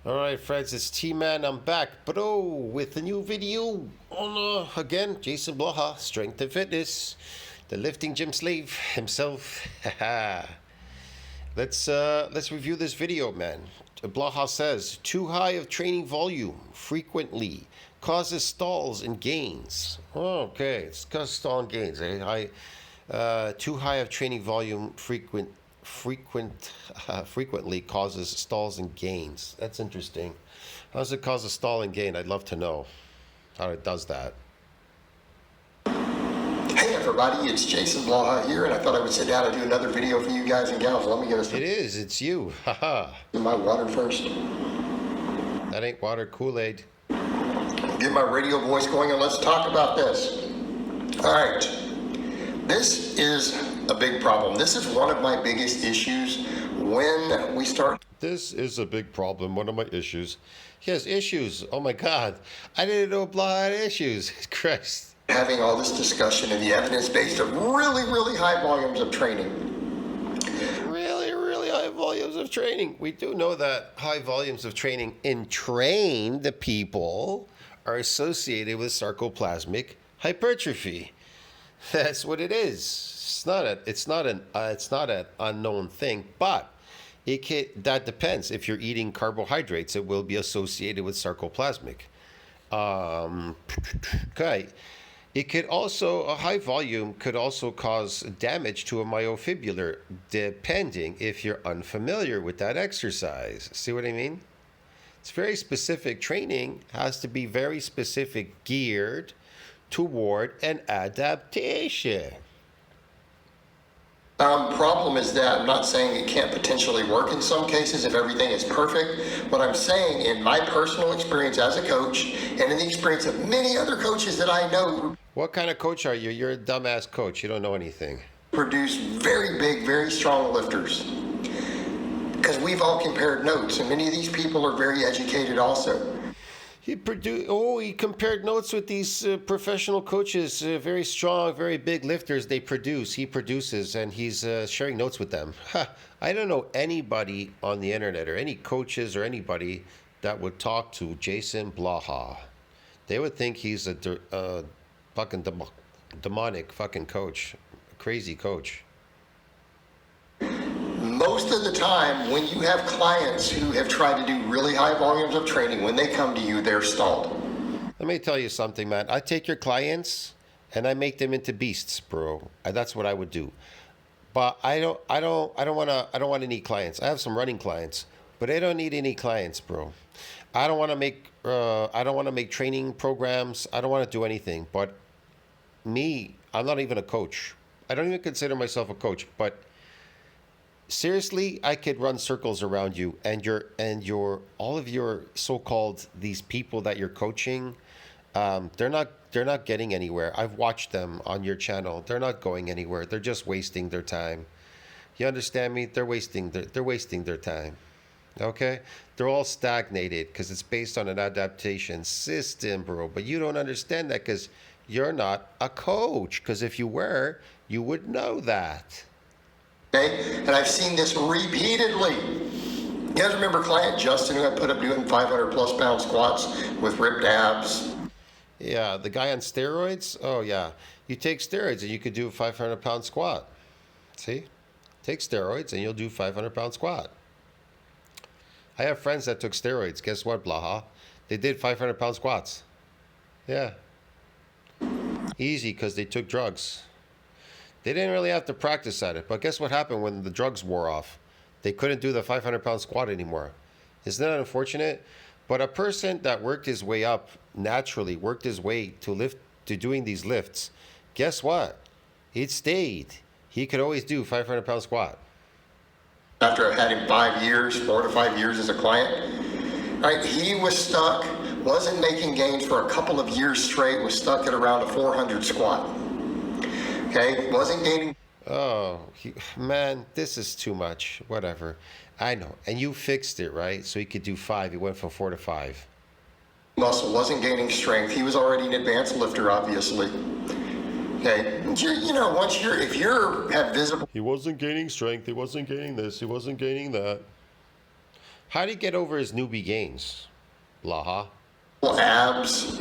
Alright friends, it's T-Man. I'm back, bro, with a new video on, again, Jason Blaha, Strength and Fitness, the lifting gym slave himself. Let's review this video, man. Blaha says, too high of training volume frequently causes stalls and gains. Okay, it's cause stall and gains. Too high of training volume frequently causes stalls and gains. That's interesting. How does it cause a stall and gain? I'd love to know how it does that. Hey everybody, it's JasonBlaha here, and I thought I would sit down and do another video for you guys and gals. Let me get us. It is. It's you. Haha. My water first. That ain't water, Kool-Aid. Get my radio voice going and let's talk about this. All right. This is a big problem. This is one of my biggest issues when we start. This is a big problem. One of my issues. He has issues. Oh my God. I didn't know Blaha had issues. Christ. Having all this discussion and the evidence based of really, really high volumes of training. Really high volumes of training. We do know that high volumes of training in trained people are associated with sarcoplasmic hypertrophy. That's what it is. It's not an unknown thing, but that depends. If you're eating carbohydrates, it will be associated with sarcoplasmic. Okay. It could also, a high volume could also cause damage to a myofibrillar, depending if you're unfamiliar with that exercise. See what I mean? It's very specific. Training has to be very specific, geared toward an adaptation. Problem is that I'm not saying it can't potentially work in some cases if everything is perfect. What I'm saying, in my personal experience as a coach and in the experience of many other coaches that I know. What kind of coach are you? You're a dumbass coach. You don't know anything. Produce very big, very strong lifters. Because we've all compared notes, and many of these people are very educated also. He compared notes with these professional coaches, very strong, very big lifters. He produces, and he's sharing notes with them. I don't know anybody on the internet or any coaches or anybody that would talk to Jason Blaha. They would think he's a fucking demonic fucking coach, a crazy coach. Most of the time, when you have clients who have tried to do really high volumes of training, when they come to you, they're stalled. Let me tell you something, man. I take your clients and I make them into beasts, bro. That's what I would do. But I don't want any clients. I have some running clients, but I don't need any clients, bro. I don't want to make training programs. I don't want to do anything. But me, I'm not even a coach. I don't even consider myself a coach, but seriously, I could run circles around you, and all of your so-called these people that you're coaching, they're not getting anywhere. I've watched them on your channel. They're not going anywhere. They're just wasting their time. You understand me? They're wasting their time. Okay? They're all stagnated because it's based on an adaptation system, bro. But you don't understand that because you're not a coach. Because if you were, you would know that. Okay, and I've seen this repeatedly. You guys remember client Justin who I put up doing 500 plus pound squats with ripped abs? Yeah, the guy on steroids? Oh yeah, you take steroids and you could do a 500-pound squat. See? Take steroids and you'll do 500-pound squat. I have friends that took steroids. Guess what, Blaha? They did 500-pound squats. Yeah. Easy because they took drugs. They didn't really have to practice at it, but guess what happened when the drugs wore off? They couldn't do the 500-pound squat anymore. Isn't that unfortunate? But a person that worked his way up naturally, worked his way to doing these lifts, guess what? It stayed. He could always do 500-pound squat. After I had him 4 to 5 years as a client, right? He was stuck, wasn't making gains for a couple of years straight, was stuck at around a 400 squat. Okay, wasn't gaining. Oh, man, this is too much. Whatever. I know. And you fixed it, right? So he could do 5. He went from 4 to 5. Muscle, wasn't gaining strength. He was already an advanced lifter, obviously. Okay, if you're at visible. He wasn't gaining strength. He wasn't gaining this. He wasn't gaining that. How did he get over his newbie gains, Blaha? Abs,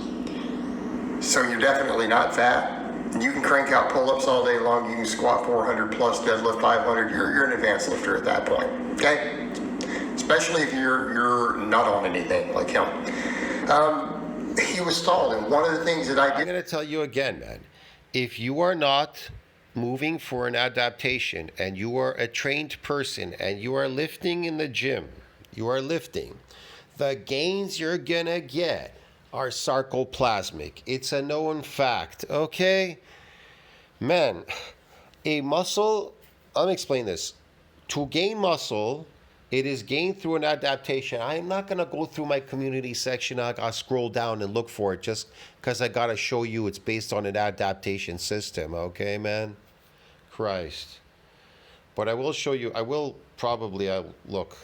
so you're definitely not fat. You can crank out pull-ups all day long. You can squat 400 plus, deadlift 500. You're an advanced lifter at that point, okay? Especially if you're not on anything like him. He was stalled, and one of the things that I'm going to tell you again, man. If you are not moving for an adaptation and you are a trained person and you are lifting in the gym, the gains you're going to get are sarcoplasmic. It's a known fact, okay? Man, a muscle, let me explain this. To gain muscle, it is gained through an adaptation. I'm not going to go through my community section. I got to scroll down and look for it just because I got to show you it's based on an adaptation system, okay, man? Christ. But I will show you, look.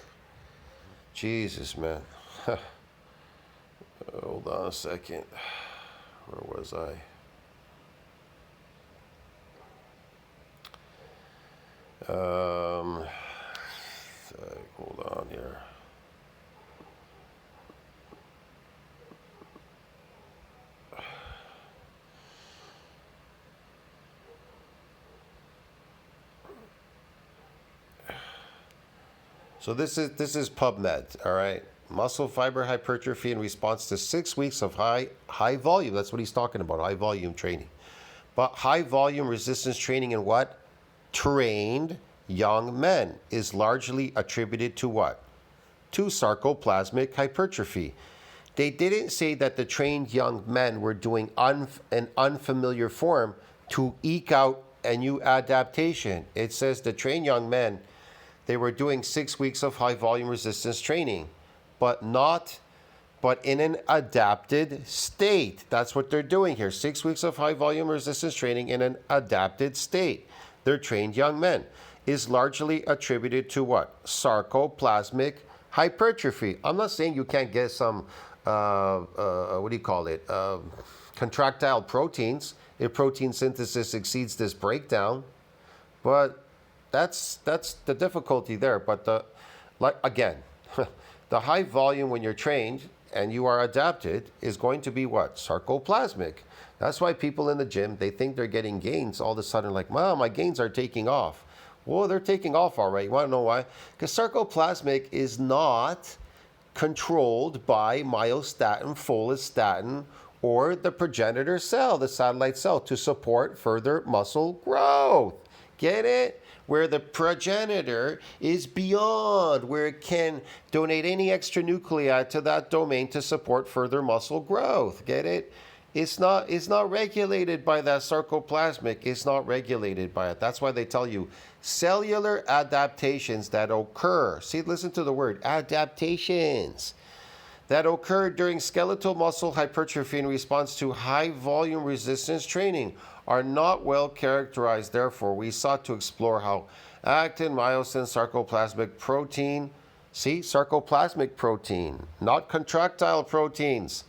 Jesus, man. Hold on a second. Where was I? Hold on here. So this is PubMed, all right? Muscle fiber hypertrophy in response to 6 weeks of high volume. That's what he's talking about, high volume training. But high volume resistance training in what? Trained young men is largely attributed to what? To sarcoplasmic hypertrophy. They didn't say that the trained young men were doing an unfamiliar form to eke out a new adaptation. It says the trained young men, they were doing 6 weeks of high volume resistance training, but in an adapted state. That's what they're doing here. 6 weeks of high volume resistance training in an adapted state. They're trained young men. Is largely attributed to what? Sarcoplasmic hypertrophy. I'm not saying you can't get some, contractile proteins if protein synthesis exceeds this breakdown, but that's the difficulty there. But the high volume when you're trained and you are adapted is going to be what? Sarcoplasmic. That's why people in the gym, they think they're getting gains all of a sudden, like, wow, my gains are taking off. Well, they're taking off all right. You want to know why? Because sarcoplasmic is not controlled by myostatin, follistatin, or the progenitor cell, the satellite cell, to support further muscle growth. Get it? Where the progenitor is beyond, where it can donate any extra nuclei to that domain to support further muscle growth. Get it? It's not regulated by that sarcoplasmic. It's not regulated by it. That's why they tell you cellular adaptations that occur. See, listen to the word, adaptations that occur during skeletal muscle hypertrophy in response to high volume resistance training are not well characterized. Therefore, we sought to explore how actin, myosin, sarcoplasmic protein, sarcoplasmic protein, not contractile proteins,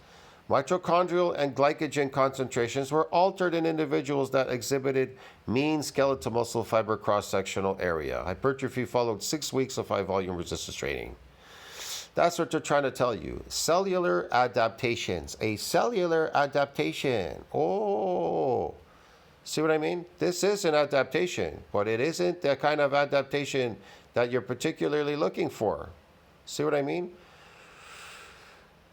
mitochondrial and glycogen concentrations were altered in individuals that exhibited mean skeletal muscle fiber cross-sectional area. Hypertrophy followed 6 weeks of high-volume resistance training. That's what they're trying to tell you. Cellular adaptations. A cellular adaptation. Oh, see what I mean? This is an adaptation, but it isn't the kind of adaptation that you're particularly looking for. See what I mean?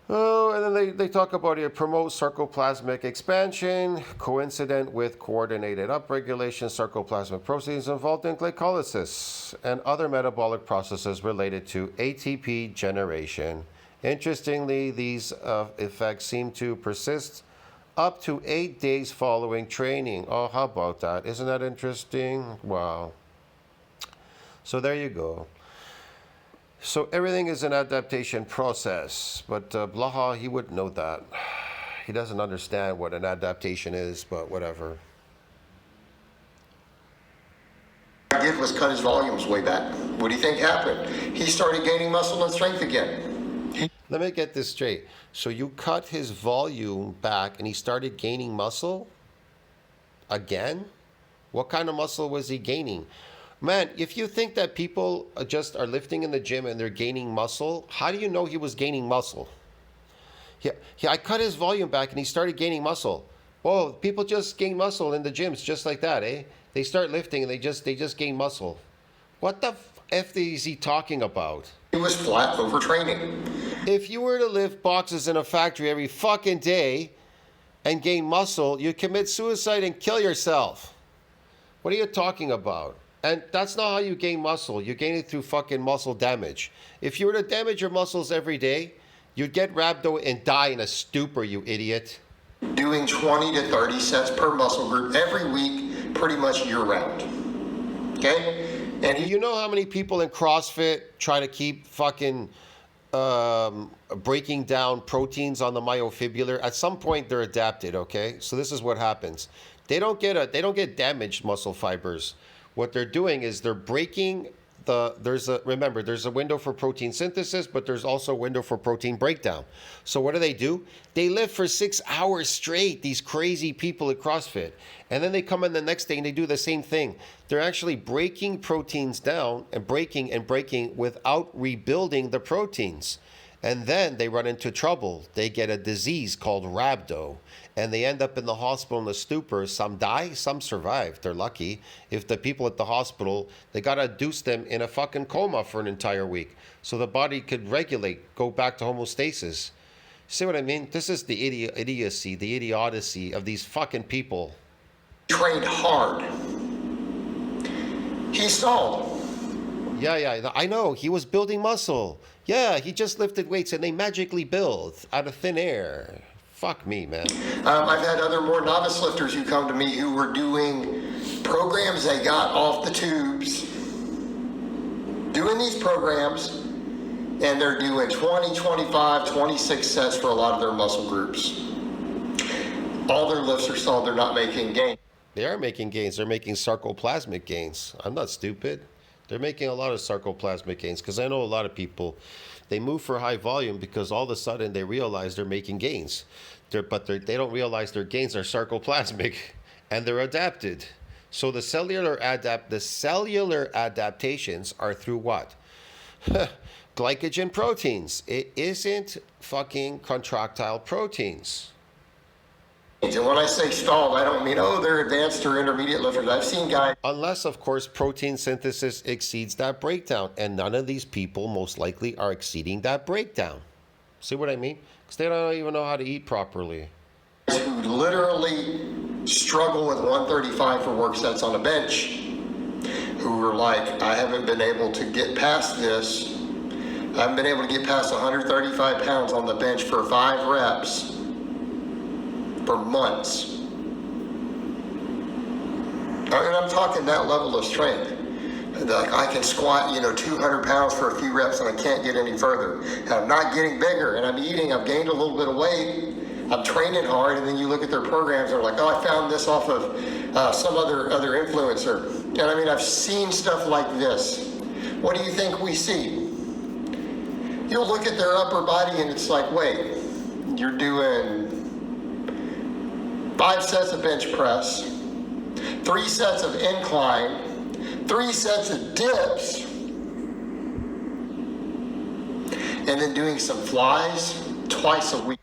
Oh, and then they talk about it promotes sarcoplasmic expansion, coincident with coordinated upregulation, sarcoplasmic proteins involved in glycolysis and other metabolic processes related to ATP generation. Interestingly, these effects seem to persist up to 8 days following training. Oh, how about that? Isn't that interesting? Wow. So there you go. So everything is an adaptation process, but Blaha, he wouldn't know that. He doesn't understand what an adaptation is, but whatever. What I did was cut his volumes way back. What do you think happened? He started gaining muscle and strength again. Let me get this straight. So you cut his volume back and he started gaining muscle again? What kind of muscle was he gaining? Man, if you think that people just are lifting in the gym and they're gaining muscle, how do you know he was gaining muscle? Yeah, I cut his volume back and he started gaining muscle. Whoa, people just gain muscle in the gyms just like that, eh? They start lifting and they just gain muscle. What the f is he talking about? He was flat overtraining. If you were to lift boxes in a factory every fucking day and gain muscle, you'd commit suicide and kill yourself. What are you talking about? And that's not how you gain muscle. You gain it through fucking muscle damage. If you were to damage your muscles every day, you'd get rhabdo and die in a stupor, you idiot. Doing 20 to 30 sets per muscle group every week, pretty much year round. Okay? And You know how many people in CrossFit try to keep fucking breaking down proteins on the myofibrillar? At some point, they're adapted. Okay, so this is what happens. They don't get damaged muscle fibers. What they're doing is they're breaking there's a window for protein synthesis, but there's also a window for protein breakdown. So what do? They live for 6 hours straight, these crazy people at CrossFit. And then they come in the next day and they do the same thing. They're actually breaking proteins down and breaking without rebuilding the proteins. And then they run into trouble. They get a disease called rhabdo. And they end up in the hospital in a stupor. Some die, some survive. They're lucky. If the people at the hospital, they got to induce them in a fucking coma for an entire week so the body could regulate, go back to homeostasis. See what I mean? This is the idiocy, the idiocy of these fucking people. trained hard. He stalled. Yeah, I know. He was building muscle. Yeah, he just lifted weights and they magically build out of thin air. Fuck me, man. I've had other more novice lifters who come to me who were doing programs they got off the tubes, doing these programs, and they're doing 20, 25, 26 sets for a lot of their muscle groups. All their lifts are stalled. They're not making gains. They are making gains. They're making sarcoplasmic gains. I'm not stupid. They're making a lot of sarcoplasmic gains because I know a lot of people, they move for high volume because all of a sudden they realize they're making gains. But they don't realize their gains are sarcoplasmic and they're adapted. So the cellular adaptations are through what? Glycogen proteins. It isn't fucking contractile proteins. And when I say stalled, I don't mean, oh, they're advanced or intermediate lifters. I've seen guys. Unless, of course, protein synthesis exceeds that breakdown. And none of these people most likely are exceeding that breakdown. See what I mean? Because they don't even know how to eat properly. Who literally struggle with 135 for work sets on a bench, who are like, I haven't been able to get past this. I haven't been able to get past 135 pounds on the bench for 5 reps for months. And I'm talking that level of strength. Like I can squat, 200 pounds for a few reps and I can't get any further. And I'm not getting bigger and I'm eating, I've gained a little bit of weight. I'm training hard, and then you look at their programs, they're like, oh, I found this off of some other influencer. And I mean, I've seen stuff like this. What do you think we see? You'll look at their upper body and it's like, wait, you're doing 5 sets of bench press, 3 sets of incline, 3 sets of dips, and then doing some flies twice a week.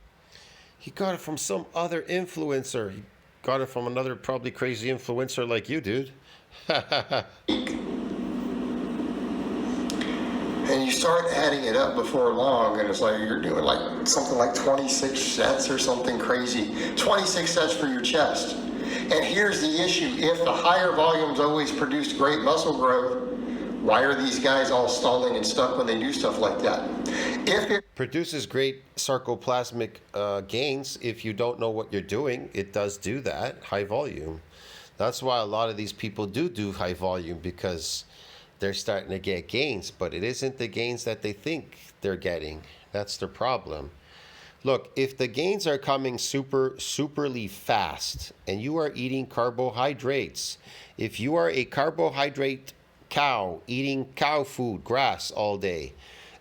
He got it from some other influencer. He got it from another probably crazy influencer like you, dude. And you start adding it up before long, and it's like you're doing like something like 26 sets or something crazy. 26 sets for your chest. And here's the issue. If the higher volumes always produce great muscle growth, why are these guys all stalling and stuck when they do stuff like that? If it Produces great sarcoplasmic gains. If you don't know what you're doing, it does do that, high volume. That's why a lot of these people do high volume, because they're starting to get gains, but it isn't the gains that they think they're getting. That's the problem. Look, if the gains are coming superly fast and you are eating carbohydrates, if you are a carbohydrate cow eating cow food, grass all day,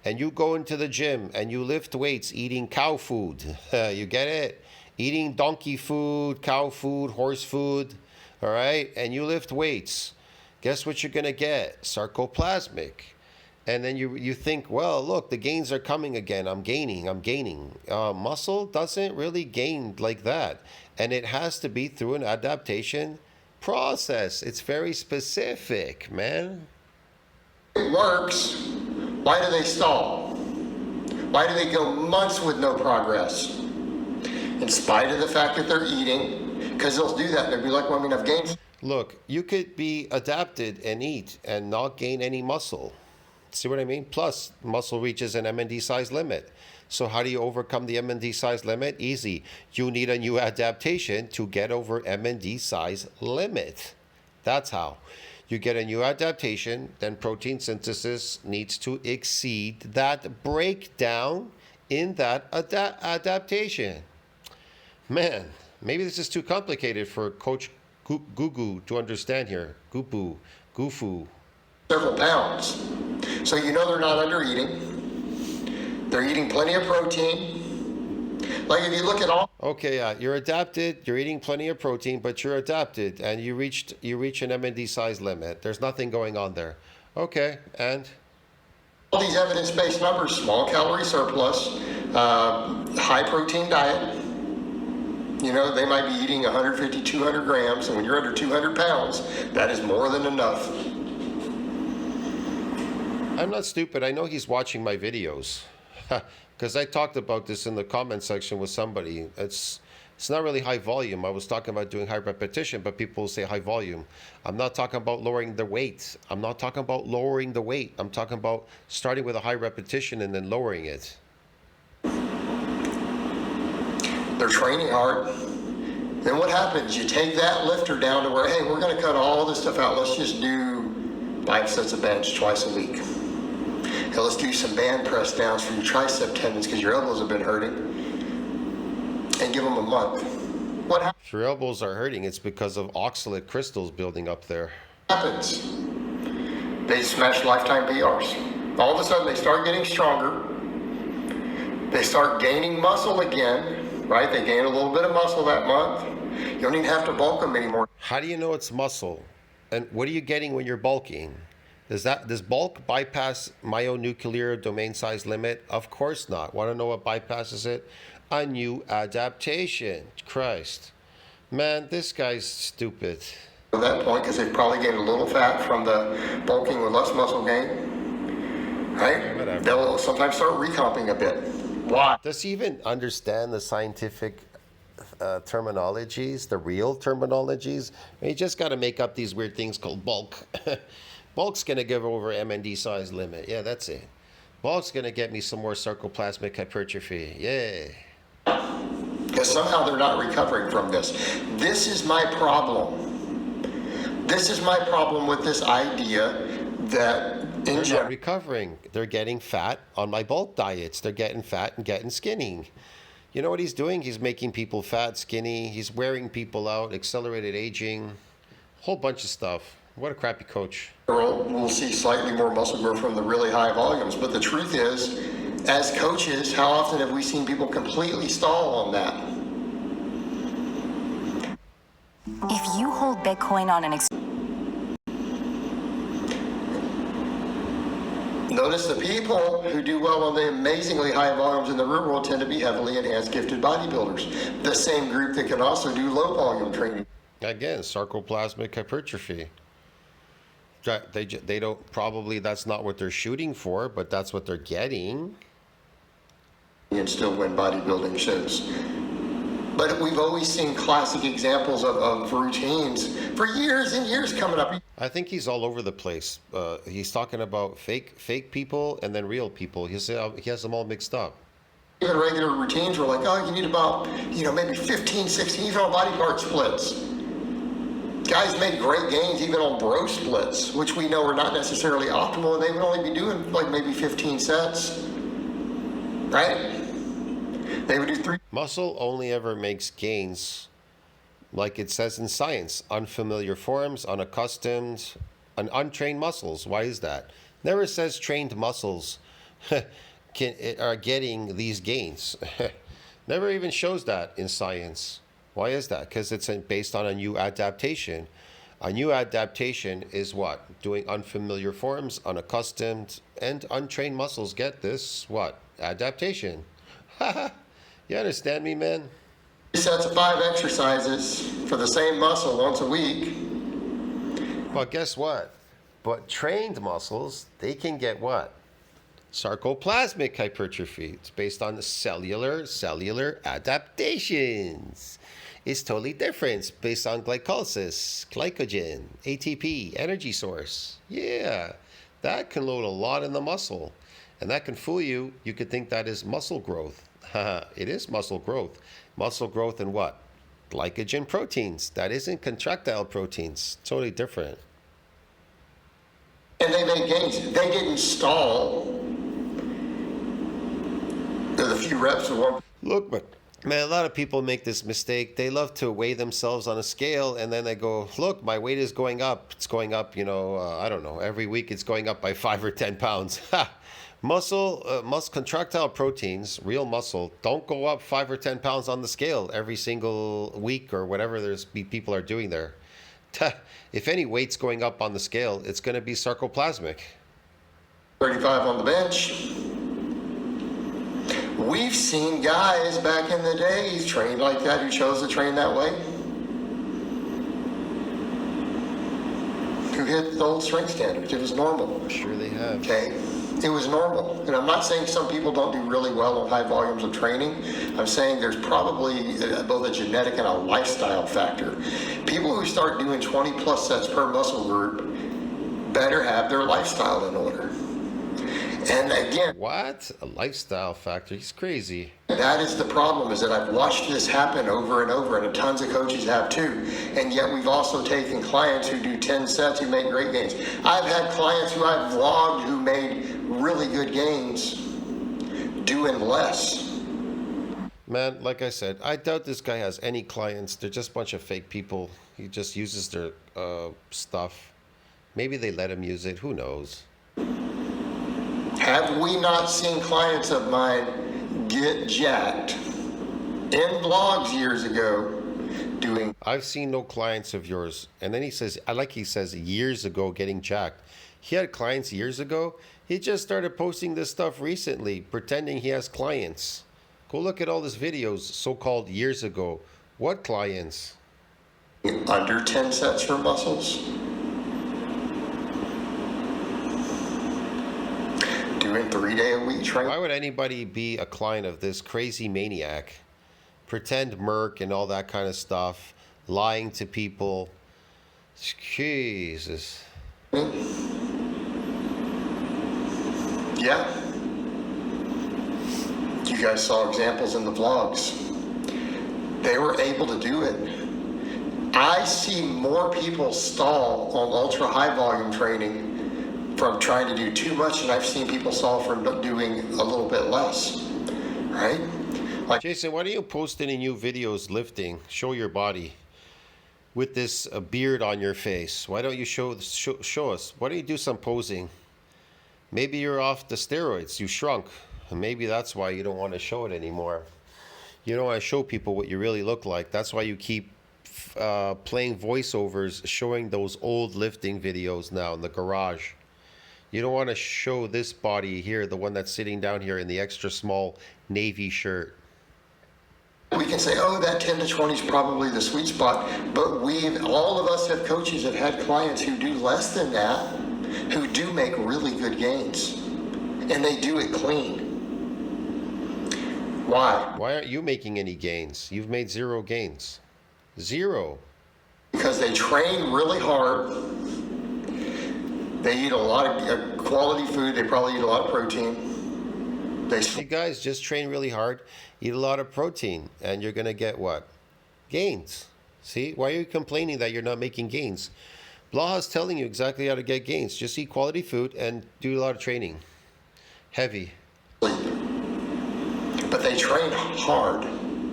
and you go into the gym and you lift weights eating cow food, you get it? Eating donkey food, cow food, horse food, all right? And you lift weights. guess what you're going to get? Sarcoplasmic. And then you think, well, look, the gains are coming again. I'm gaining. Muscle doesn't really gain like that. And it has to be through an adaptation process. It's very specific, man. It works. Why do they stall? Why do they go months with no progress? In spite of the fact that they're eating, because they'll do that. They'll be like, well, I mean, I've gained. Look, you could be adapted and eat and not gain any muscle. See what I mean? Plus, muscle reaches an MND size limit. So how do you overcome the MND size limit? Easy. You need a new adaptation to get over MND size limit. That's how. You get a new adaptation, then protein synthesis needs to exceed that breakdown in that adaptation. Man, maybe this is too complicated for Coach Gugu to understand here. Gufu. Several pounds. So you know they're not under eating. They're eating plenty of protein. Like if you look at all. Okay, you're adapted. You're eating plenty of protein, but you're adapted, and you reach an MND size limit. There's nothing going on there. Okay, and all these evidence-based numbers: small calorie surplus, high protein diet. You know, they might be eating 150, 200 grams, and when you're under 200 pounds, that is more than enough. I'm not stupid. I know he's watching my videos. Because I talked about this in the comment section with somebody. It's not really high volume. I was talking about doing high repetition, but people say high volume. I'm not talking about lowering the weight. I'm talking about starting with a high repetition and then lowering it. They're training hard. Then what happens? You take that lifter down to where, hey, we're going to cut all this stuff out. Let's just do 5 sets of bench twice a week. And let's do some band press downs for your tricep tendons because your elbows have been hurting. And give them a month. What happens? If your elbows are hurting, it's because of oxalate crystals building up there. Happens? They smash lifetime PRs. All of a sudden, they start getting stronger. They start gaining muscle again, right? They gain a little bit of muscle that month. You don't even have to bulk them anymore. How do you know it's muscle? And what are you getting when you're bulking? Does bulk bypass myonuclear domain size limit? Of course not. Want to know what bypasses it? A new adaptation. Christ. Man, this guy's stupid. At that point, because they've probably gained a little fat from the bulking with less muscle gain, right? Whatever. They'll sometimes start recomping a bit. Why? Does he even understand the scientific terminologies, the real terminologies? You just got to make up these weird things called bulk. Bulk's going to give over MND size limit. Yeah, that's it. Bulk's going to get me some more sarcoplasmic hypertrophy. Yeah. Because somehow they're not recovering from this. This is my problem. This is my problem with this idea that They're not recovering. They're getting fat on my bulk diets. They're getting fat and getting skinny. You know what he's doing? He's making people fat, skinny. He's wearing people out, accelerated aging, whole bunch of stuff. What a crappy coach. We'll see slightly more muscle growth from the really high volumes. But the truth is, as coaches, how often have we seen people completely stall on that? If you hold Bitcoin on an Notice the people who do well on the amazingly high volumes in the real world tend to be heavily enhanced gifted bodybuilders. The same group that can also do low volume training. Again, sarcoplasmic hypertrophy. They don't, probably that's not what they're shooting for, but that's what they're getting. And still win bodybuilding shows. But we've always seen classic examples of routines for years and years coming up. I think he's all over the place. He's talking about fake people and then real people. He has them all mixed up. Even regular routines were like, oh, you need about, maybe 15, 16, even on body part splits. Guys made great gains even on bro splits, which we know are not necessarily optimal, and they would only be doing like maybe 15 sets, right? They would do 3. Muscle only ever makes gains, like it says in science, unfamiliar forms, unaccustomed, and untrained muscles. Why is that? Never says trained muscles are getting these gains. Never even shows that in science. Why is that? Because it's based on a new adaptation. A new adaptation is what? Doing unfamiliar forms, unaccustomed, and untrained muscles get this, what? Adaptation. You understand me, man? 3 sets of 5 exercises for the same muscle once a week. But guess what? But trained muscles, they can get what? Sarcoplasmic hypertrophy. It's based on the cellular adaptations. It's totally different. It's based on glycolysis, glycogen, ATP, energy source. Yeah, that can load a lot in the muscle. And that can fool you. You could think that is muscle growth. It is muscle growth. Muscle growth in what? Glycogen proteins. That isn't contractile proteins. Totally different. And they made gains. They didn't stall. There's a few reps of one. Look, man, a lot of people make this mistake. They love to weigh themselves on a scale, and then they go, look, my weight is going up. It's going up, I don't know, every week it's going up by 5 or 10 pounds. Muscle contractile proteins, real muscle, don't go up 5 or 10 pounds on the scale every single week or whatever people are doing there. If any weight's going up on the scale, it's going to be sarcoplasmic. 35 on the bench. We've seen guys back in the day trained like that who chose to train that way, who hit the old strength standards. It was normal. Sure they have. Okay? It was normal. And I'm not saying some people don't do really well on high volumes of training. I'm saying there's probably both a genetic and a lifestyle factor. People who start doing 20 plus sets per muscle group better have their lifestyle in order. And again, what? A lifestyle factor? He's crazy. that is the problem, is that I've watched this happen over and over, and tons of coaches have too. And yet we've also taken clients who do 10 sets who make great gains. I've had clients who I've vlogged who made really good gains doing less. Man, like I said, I doubt this guy has any clients. They're just a bunch of fake people. He just uses their stuff. Maybe they let him use it. Who knows? Have we not seen clients of mine get jacked in vlogs years ago doing? I've seen no clients of yours. And then he says years ago getting jacked. He had clients years ago. He just started posting this stuff recently, pretending he has clients. Go look at all his videos, so-called years ago. What clients? Under 10 sets for muscles. Doing 3-day-a-week training. Why would anybody be a client of this crazy maniac? Pretend Merc and all that kind of stuff. Lying to people. Jesus. Yeah. You guys saw examples in the vlogs. They were able to do it. I see more people stall on ultra high volume training from trying to do too much, and I've seen people stall from doing a little bit less, right? Like, Jason, why don't you post any new videos lifting? Show your body with this beard on your face. Why don't you show us? Why don't you do some posing? Maybe you're off the steroids. You shrunk. And maybe that's why you don't want to show it anymore. You don't want to show people what you really look like. That's why you keep playing voiceovers, showing those old lifting videos now in the garage. You don't want to show this body here, the one that's sitting down here in the extra small navy shirt. we can say, oh, that 10 to 20 is probably the sweet spot, but all of us have coaches have had clients who do less than that, who do make really good gains, and they do it clean. Why? Why aren't you making any gains? You've made zero gains. Zero. Because they train really hard. They eat a lot of quality food. They probably eat a lot of protein. You guys just train really hard, eat a lot of protein, and you're going to get what? Gains. See? Why are you complaining that you're not making gains? Blaha's telling you exactly how to get gains. Just eat quality food and do a lot of training. Heavy. But they train hard.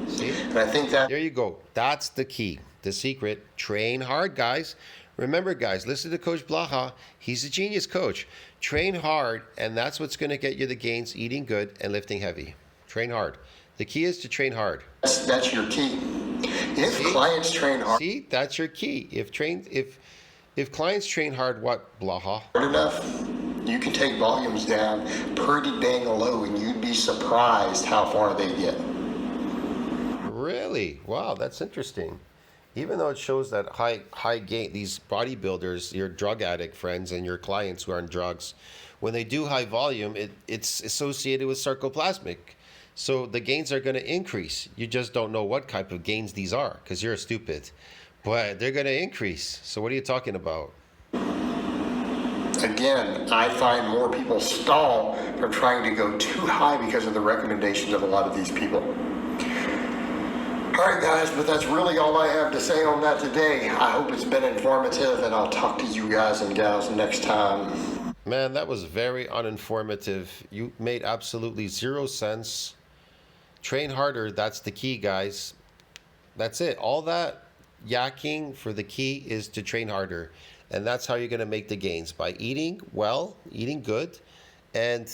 See? And I think that... There you go. That's the key. The secret. Train hard, guys. Remember, guys, listen to Coach Blaha. He's a genius coach. Train hard, and that's what's going to get you the gains, eating good and lifting heavy. Train hard. The key is to train hard. That's your key. If clients train hard See, that's your key. If clients train hard, what, Blaha? enough, you can take volumes down pretty dang low, and you'd be surprised how far they get. Really? Wow, that's interesting. Even though it shows that high gain, these bodybuilders, your drug addict friends and your clients who are on drugs, when they do high volume, it's associated with sarcoplasmic. So the gains are going to increase. You just don't know what type of gains these are because you're stupid. But they're going to increase. So what are you talking about? Again, I find more people stall from trying to go too high because of the recommendations of a lot of these people. All right, guys, but that's really all I have to say on that today. I hope it's been informative, and I'll talk to you guys and gals next time. Man, that was very uninformative. You made absolutely zero sense. Train harder. That's the key, guys. That's it. All that yakking for the key is to train harder. And that's how you're going to make the gains, by eating well, eating good, and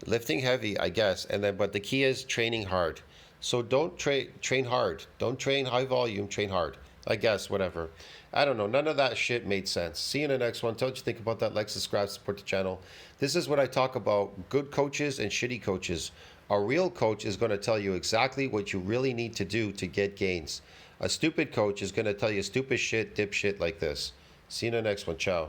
lifting heavy, I guess. And then, but the key is training hard. So don't train hard. Don't train high volume, train hard. I guess, whatever. I don't know. None of that shit made sense. See you in the next one. Tell what you think about that. Like, subscribe, support the channel. This is what I talk about. Good coaches and shitty coaches. A real coach is going to tell you exactly what you really need to do to get gains. A stupid coach is going to tell you stupid shit, dipshit like this. See you in the next one. Ciao.